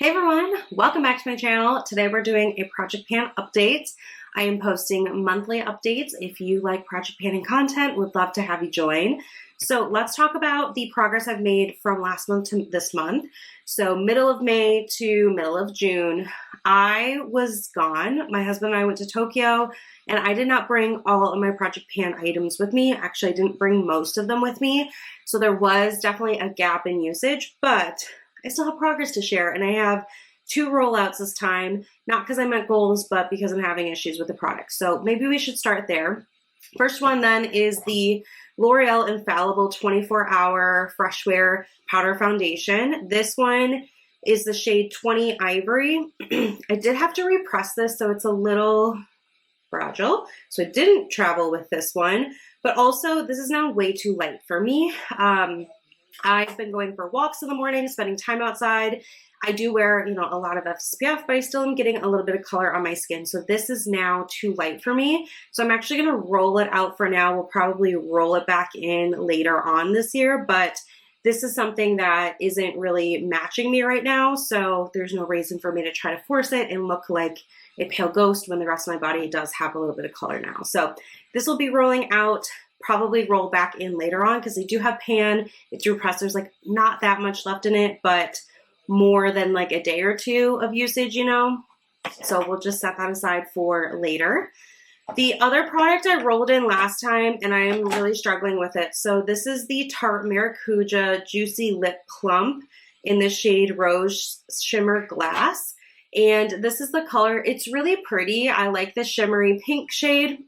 Hey everyone, welcome back to my channel. Today we're doing a project pan update. I am posting monthly updates. If you like project panning content, would love to have you join. So let's talk about the progress I've made from last month to this month. So middle of May to middle of June, I was gone. My husband and I went to Tokyo and I did not bring all of my project pan items with me. Actually, I didn't bring most of them with me. So there was definitely a gap in usage, but I still have progress to share, and I have 2 rollouts this time, not because I met goals, but because I'm having issues with the product. So maybe we should start there. First one then is the L'Oreal Infallible 24-Hour Fresh Wear Powder Foundation. This one is the shade 20 Ivory. I did have to repress this, so it's a little fragile. So I didn't travel with this one, but also this is now way too light for me. I've been going for walks in the morning, spending time outside. I do wear, a lot of SPF, but I still am getting a little bit of color on my skin. So this is now too light for me. So I'm actually going to roll it out for now. We'll probably roll it back in later on this year, but this is something that isn't really matching me right now. So there's no reason for me to try to force it and look like a pale ghost when the rest of my body does have a little bit of color now. So this will be rolling out. Probably roll back in later on because they do have pan. It's repressed. There's like not that much left in it, but more than like a day or two of usage, So we'll just set that aside for later. The other product I rolled in last time, and I am really struggling with it. So this is the Tarte Maruja Juicy Lip Plump in the shade Rose Shimmer Glass. And this is the color. It's really pretty. I like the shimmery pink shade.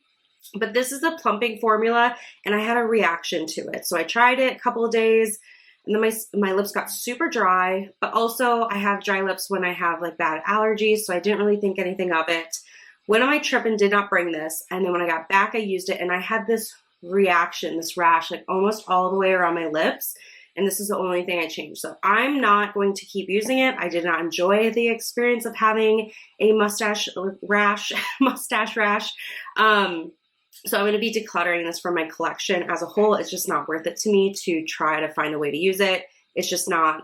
But this is a plumping formula, and I had a reaction to it. So I tried it a couple of days, and then my lips got super dry. But also, I have dry lips when I have like bad allergies, so I didn't really think anything of it. Went on my trip and did not bring this, and then when I got back, I used it, and I had this reaction, this rash, like almost all the way around my lips. And this is the only thing I changed. So I'm not going to keep using it. I did not enjoy the experience of having a mustache rash. So I'm going to be decluttering this from my collection as a whole. It's just not worth it to me to try to find a way to use it. It's just not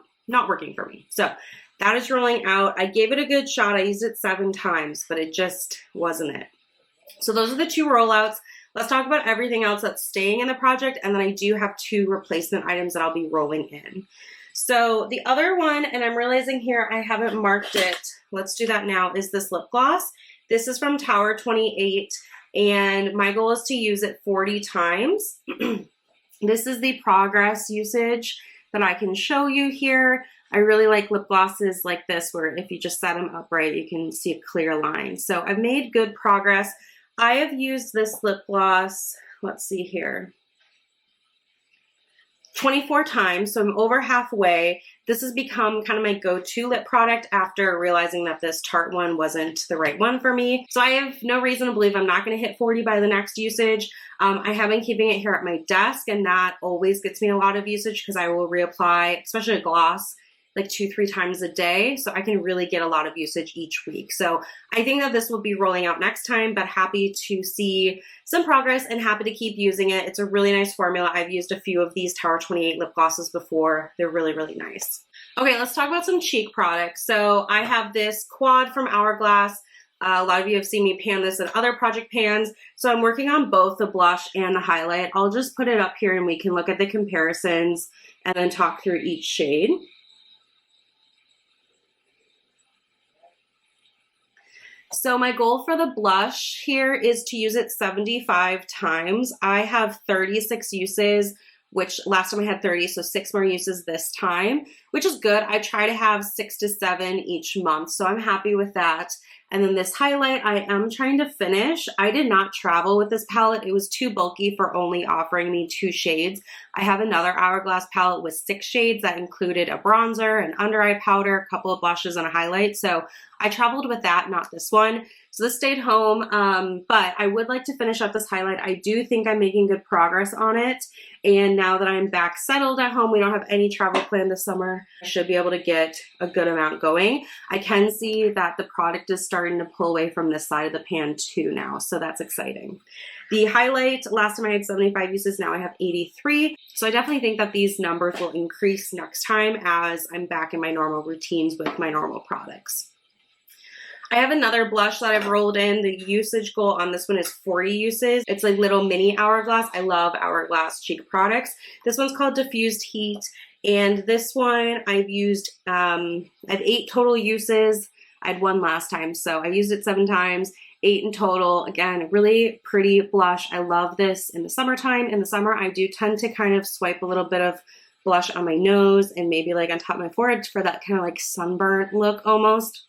working for me. So that is rolling out. I gave it a good shot. I used it 7 times, but it just wasn't it. So those are the 2 rollouts. Let's talk about everything else that's staying in the project. And then I do have 2 replacement items that I'll be rolling in. So the other one, and I'm realizing here I haven't marked it. Let's do that now, is this lip gloss. This is from Tower 28. And my goal is to use it 40 times. This is the progress usage that I can show you here. I really like lip glosses like this, where if you just set them upright, you can see a clear line. So I've made good progress. I have used this lip gloss, let's see here, 24 times, so I'm over halfway. This has become kind of my go-to lip product after realizing that this Tarte one wasn't the right one for me. So I have no reason to believe I'm not going to hit 40 by the next usage. I have been keeping it here at my desk, and that always gets me a lot of usage because I will reapply, especially a gloss, like 2-3 times a day. So I can really get a lot of usage each week. So I think that this will be rolling out next time, but happy to see some progress and happy to keep using it. It's a really nice formula. I've used a few of these Tower 28 lip glosses before. They're really, really nice. Okay, let's talk about some cheek products. So I have this Quad from Hourglass. A lot of you have seen me pan this in other project pans. So I'm working on both the blush and the highlight. I'll just put it up here and we can look at the comparisons and then talk through each shade. So my goal for the blush here is to use it 75 times. I have 36 uses, which last time I had 30, so 6 more uses this time, which is good. I try to have 6 to 7 each month, so I'm happy with that. And then this highlight, I am trying to finish. I did not travel with this palette. It was too bulky for only offering me 2 shades. I have another Hourglass palette with 6 shades that included a bronzer, an under eye powder, a couple of blushes, and a highlight. So I traveled with that, not this one. So this stayed home, but I would like to finish up this highlight. I do think I'm making good progress on it. And now that I'm back settled at home, we don't have any travel planned this summer, I should be able to get a good amount going. I can see that the product is starting to pull away from this side of the pan too now, so that's exciting. The highlight, last time I had 75 uses, now I have 83. So I definitely think that these numbers will increase next time as I'm back in my normal routines with my normal products. I have another blush that I've rolled in. The usage goal on this one is 40 uses. It's a little mini Hourglass. I love Hourglass cheek products. This one's called Diffused Heat. And this one I've used, I have 8 total uses. I had 1 last time, so I used it 7 times, 8 in total. Again, really pretty blush. I love this in the summertime. In the summer, I do tend to kind of swipe a little bit of blush on my nose and maybe like on top of my forehead for that kind of like sunburnt look almost.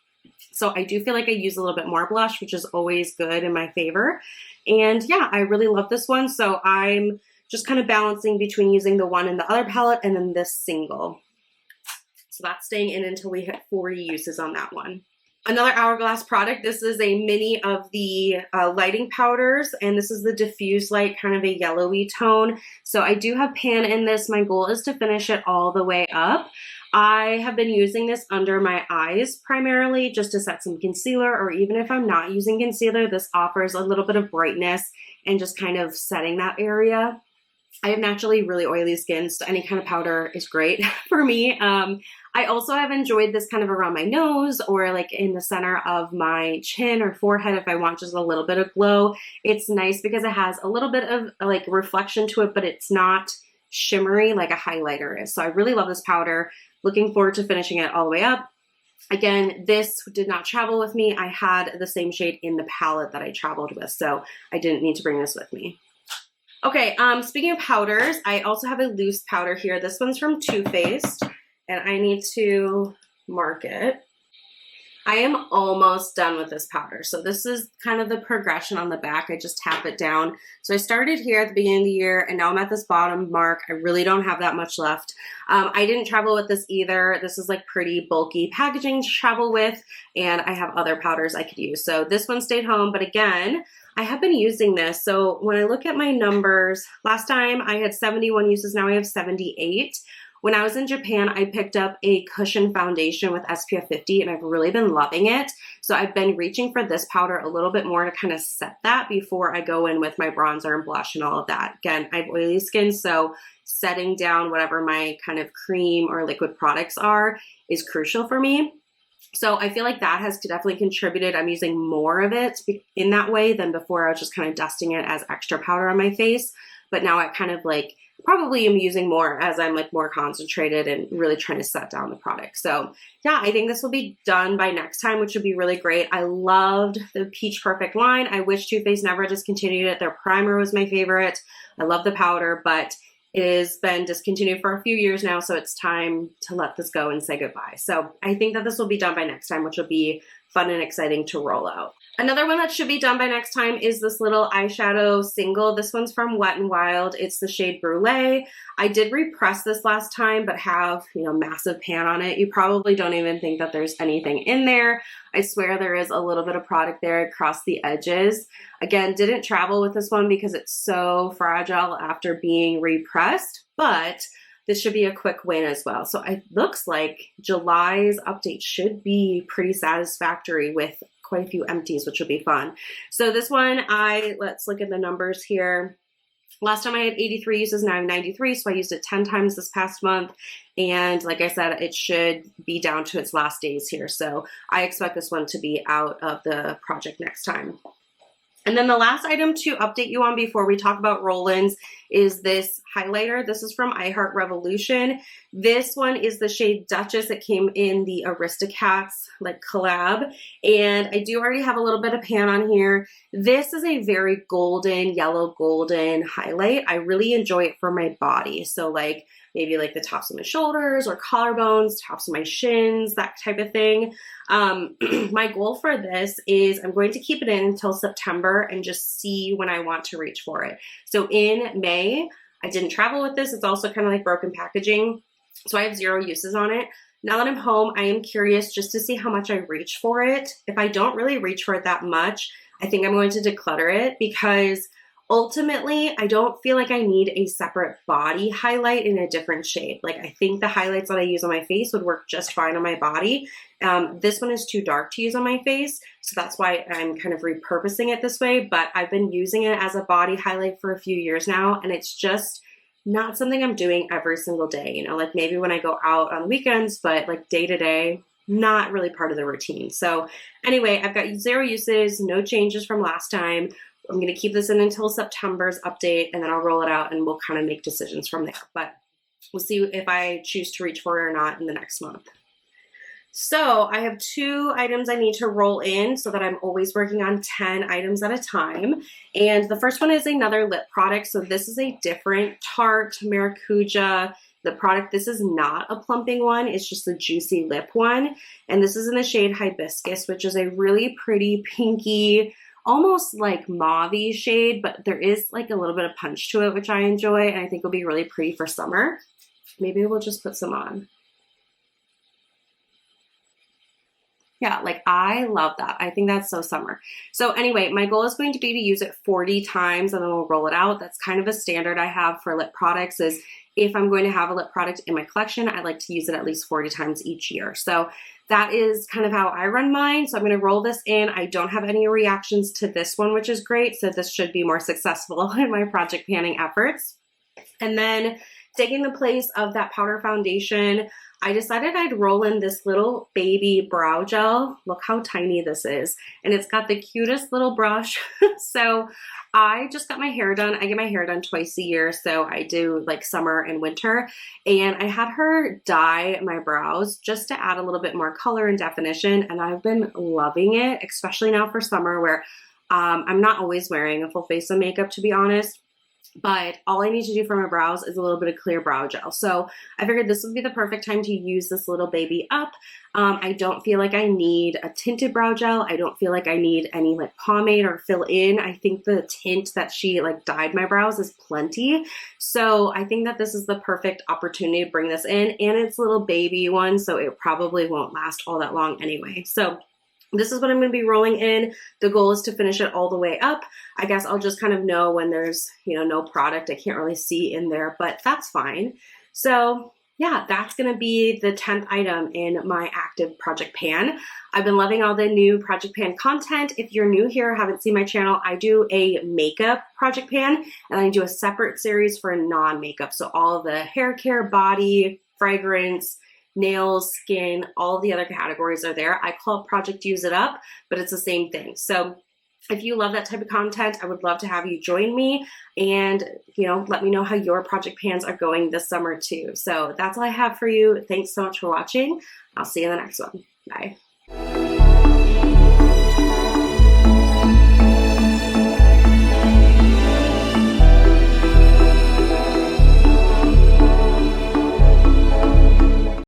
So I do feel like I use a little bit more blush, which is always good in my favor. And yeah, I really love this one. So I'm just kind of balancing between using the one in the other palette and then this single. So that's staying in until we hit 40 uses on that one. Another Hourglass product, this is a mini of the lighting powders, and this is the diffuse light, kind of a yellowy tone. So I do have pan in this. My goal is to finish it all the way up. I have been using this under my eyes primarily just to set some concealer, or even if I'm not using concealer, this offers a little bit of brightness and just kind of setting that area. I have naturally really oily skin, so any kind of powder is great for me. I also have enjoyed this kind of around my nose or like in the center of my chin or forehead if I want just a little bit of glow. It's nice because it has a little bit of like reflection to it, but it's not shimmery like a highlighter is. So I really love this powder. Looking forward to finishing it all the way up. Again, this did not travel with me. I had the same shade in the palette that I traveled with, so I didn't need to bring this with me. Okay, speaking of powders, I also have a loose powder here. This one's from Too Faced, and I need to mark it. I am almost done with this powder. So this is kind of the progression on the back. I just tap it down. So I started here at the beginning of the year, and now I'm at this bottom mark. I really don't have that much left. I didn't travel with this either. This is like pretty bulky packaging to travel with, and I have other powders I could use. So this one stayed home, but again, I have been using this. So when I look at my numbers, last time I had 71 uses, now I have 78. When I was in Japan, I picked up a cushion foundation with SPF 50, and I've really been loving it. So I've been reaching for this powder a little bit more to kind of set that before I go in with my bronzer and blush and all of that. Again, I have oily skin, so setting down whatever my kind of cream or liquid products are is crucial for me. So I feel like that has definitely contributed. I'm using more of it in that way than before. I was just kind of dusting it as extra powder on my face. But now I kind of like probably am using more as I'm like more concentrated and really trying to set down the product. So yeah, I think this will be done by next time, which would be really great. I loved the Peach Perfect line. I wish Too Faced never discontinued it. Their primer was my favorite. I love the powder, but it has been discontinued for a few years now, so it's time to let this go and say goodbye. So I think that this will be done by next time, which will be fun and exciting to roll out. Another one that should be done by next time is this little eyeshadow single. This one's from Wet n Wild. It's the shade Brulee. I did repress this last time, but have, massive pan on it. You probably don't even think that there's anything in there. I swear there is a little bit of product there across the edges. Again, didn't travel with this one because it's so fragile after being repressed, but this should be a quick win as well. So it looks like July's update should be pretty satisfactory with quite a few empties, which will be fun. So this one, let's look at the numbers here. Last time I had 83 uses, now I have 93, so I used it 10 times this past month. And like I said, it should be down to its last days here. So I expect this one to be out of the project next time. And then the last item to update you on before we talk about roll-ins is this highlighter. This is from iHeart Revolution. This one is the shade Duchess. It came in the Aristocats like collab. And I do already have a little bit of pan on here. This is a very golden, yellow golden highlight. I really enjoy it for my body. So like maybe like the tops of my shoulders or collarbones, tops of my shins, that type of thing. My goal for this is I'm going to keep it in until September and just see when I want to reach for it. So in May, I didn't travel with this. It's also kind of like broken packaging. So I have 0 uses on it. Now that I'm home, I am curious just to see how much I reach for it. If I don't really reach for it that much, I think I'm going to declutter it because ultimately, I don't feel like I need a separate body highlight in a different shade. Like, I think the highlights that I use on my face would work just fine on my body. This one is too dark to use on my face, so that's why I'm kind of repurposing it this way, but I've been using it as a body highlight for a few years now, and it's just not something I'm doing every single day. You know, like maybe when I go out on weekends, but like day to day, not really part of the routine. So anyway, I've got 0 uses, no changes from last time. I'm going to keep this in until September's update, and then I'll roll it out and we'll kind of make decisions from there. But we'll see if I choose to reach for it or not in the next month. So I have 2 items I need to roll in so that I'm always working on 10 items at a time. And the first one is another lip product. So this is a different Tarte Maracuja. The product, this is not a plumping one, it's just a juicy lip one. And this is in the shade Hibiscus, which is a really pretty pinky, almost like mauve-y shade, but there is like a little bit of punch to it, which I enjoy, and I think will be really pretty for summer. Maybe we'll just put some on. Yeah, like I love that. I think that's so summer. So anyway, my goal is going to be to use it 40 times and then we'll roll it out. That's kind of a standard I have for lip products is if I'm going to have a lip product in my collection, I like to use it at least 40 times each year. So that is kind of how I run mine. So I'm going to roll this in. I don't have any reactions to this one, which is great. So this should be more successful in my project panning efforts. And then taking the place of that powder foundation, I decided I'd roll in this little baby brow gel. Look how tiny this is. And it's got the cutest little brush. So I just got my hair done. I get my hair done twice a year. So I do like summer and winter. And I had her dye my brows just to add a little bit more color and definition. And I've been loving it, especially now for summer where I'm not always wearing a full face of makeup, to be honest. But all I need to do for my brows is a little bit of clear brow gel. So I figured this would be the perfect time to use this little baby up. I don't feel like I need a tinted brow gel. I don't feel like I need any like pomade or fill in. I think the tint that she like dyed my brows is plenty. So I think that this is the perfect opportunity to bring this in, and it's a little baby one, so it probably won't last all that long anyway. So this is what I'm going to be rolling in. The goal is to finish it all the way up. I guess I'll just kind of know when there's, you know, no product I can't really see in there, but that's fine. So yeah, that's going to be the 10th item in my active project pan. I've been loving all the new project pan content. If you're new here, haven't seen my channel, I do a makeup project pan and I do a separate series for non-makeup. So all of the hair care, body, fragrance, nails, skin, all the other categories are there. I call it Project Use It Up, but it's the same thing. So if you love that type of content, I would love to have you join me and, you know, let me know how your project pans are going this summer too. So that's all I have for you. Thanks so much for watching. I'll see you in the next one. Bye.